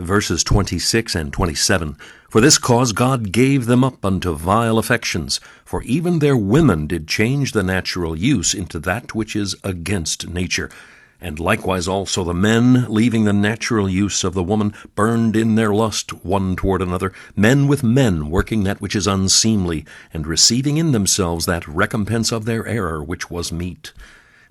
Verses 26 and 27, "For this cause God gave them up unto vile affections, for even their women did change the natural use into that which is against nature. And likewise also the men, leaving the natural use of the woman, burned in their lust one toward another, men with men, working that which is unseemly, and receiving in themselves that recompense of their error which was meet."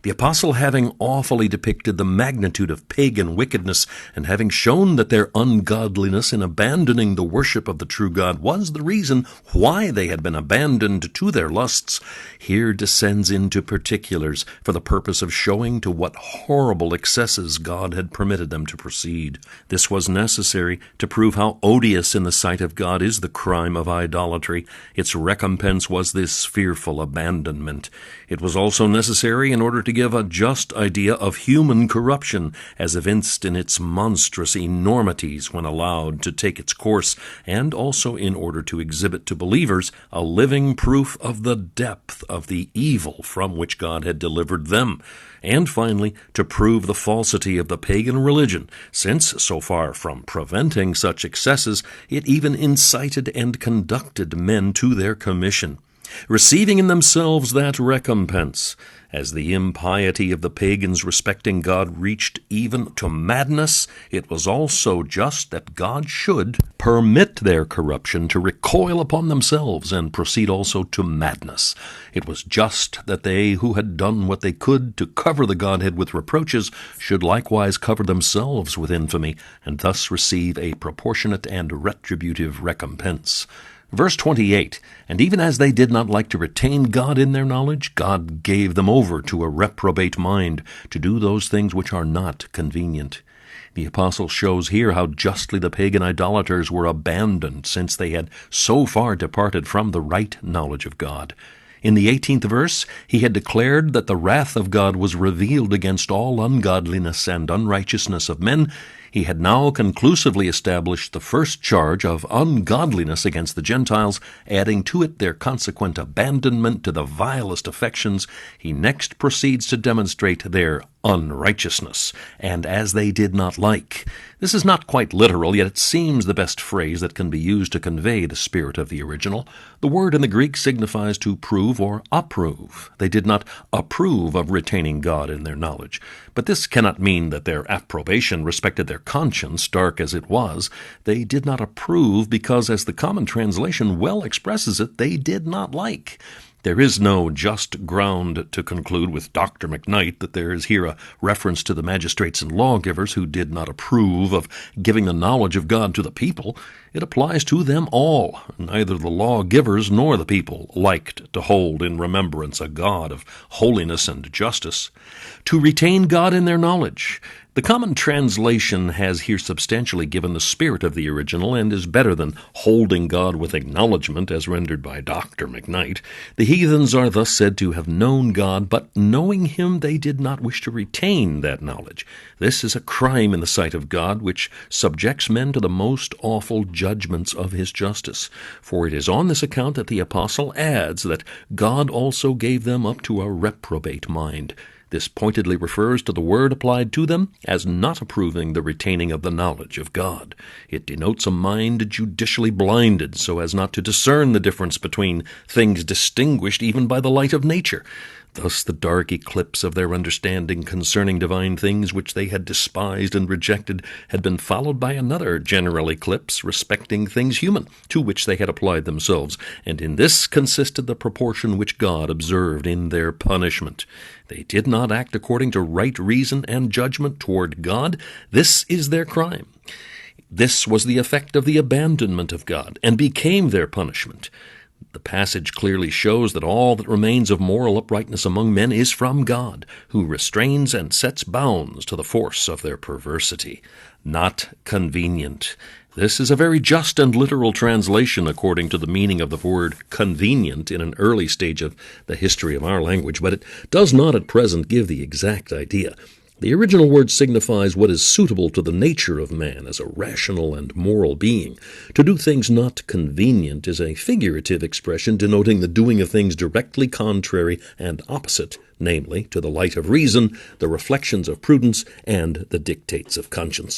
The apostle, having awfully depicted the magnitude of pagan wickedness, and having shown that their ungodliness in abandoning the worship of the true God was the reason why they had been abandoned to their lusts, here descends into particulars for the purpose of showing to what horrible excesses God had permitted them to proceed. This was necessary to prove how odious in the sight of God is the crime of idolatry. Its recompense was this fearful abandonment. It was also necessary in order to give a just idea of human corruption, as evinced in its monstrous enormities when allowed to take its course, and also in order to exhibit to believers a living proof of the depth of the evil from which God had delivered them, and finally to prove the falsity of the pagan religion, since, so far from preventing such excesses, it even incited and conducted men to their commission, receiving in themselves that recompense. As the impiety of the pagans respecting God reached even to madness, it was also just that God should permit their corruption to recoil upon themselves and proceed also to madness. It was just that they who had done what they could to cover the Godhead with reproaches should likewise cover themselves with infamy, and thus receive a proportionate and retributive recompense. Verse 28, "And even as they did not like to retain God in their knowledge, God gave them over to a reprobate mind, to do those things which are not convenient." The apostle shows here how justly the pagan idolaters were abandoned, since they had so far departed from the right knowledge of God. In the 18th verse, he had declared that the wrath of God was revealed against all ungodliness and unrighteousness of men. He had now conclusively established the first charge of ungodliness against the Gentiles, adding to it their consequent abandonment to the vilest affections. He next proceeds to demonstrate their unrighteousness, and as they did not like. This is not quite literal, yet it seems the best phrase that can be used to convey the spirit of the original. The word in the Greek signifies to prove or approve. They did not approve of retaining God in their knowledge. But this cannot mean that their approbation respected their conscience, dark as it was. They did not approve because, as the common translation well expresses it, they did not like. There is no just ground to conclude with Dr. McKnight that there is here a reference to the magistrates and lawgivers who did not approve of giving the knowledge of God to the people. It applies to them all. Neither the lawgivers nor the people liked to hold in remembrance a God of holiness and justice. To retain God in their knowledge. The common translation has here substantially given the spirit of the original and is better than holding God with acknowledgement as rendered by Dr. McKnight. The heathens are thus said to have known God, but knowing him they did not wish to retain that knowledge. This is a crime in the sight of God, which subjects men to the most awful judgments of his justice. For it is on this account that the apostle adds that God also gave them up to a reprobate mind. This pointedly refers to the word applied to them as not approving the retaining of the knowledge of God. It denotes a mind judicially blinded so as not to discern the difference between things distinguished even by the light of nature. Thus the dark eclipse of their understanding concerning divine things which they had despised and rejected had been followed by another general eclipse respecting things human, to which they had applied themselves, and in this consisted the proportion which God observed in their punishment. They did not act according to right reason and judgment toward God. This is their crime. This was the effect of the abandonment of God, and became their punishment. The passage clearly shows that all that remains of moral uprightness among men is from God, who restrains and sets bounds to the force of their perversity. Not convenient. This is a very just and literal translation according to the meaning of the word convenient in an early stage of the history of our language, but it does not at present give the exact idea. The original word signifies what is suitable to the nature of man as a rational and moral being. To do things not convenient is a figurative expression denoting the doing of things directly contrary and opposite, namely, to the light of reason, the reflections of prudence, and the dictates of conscience.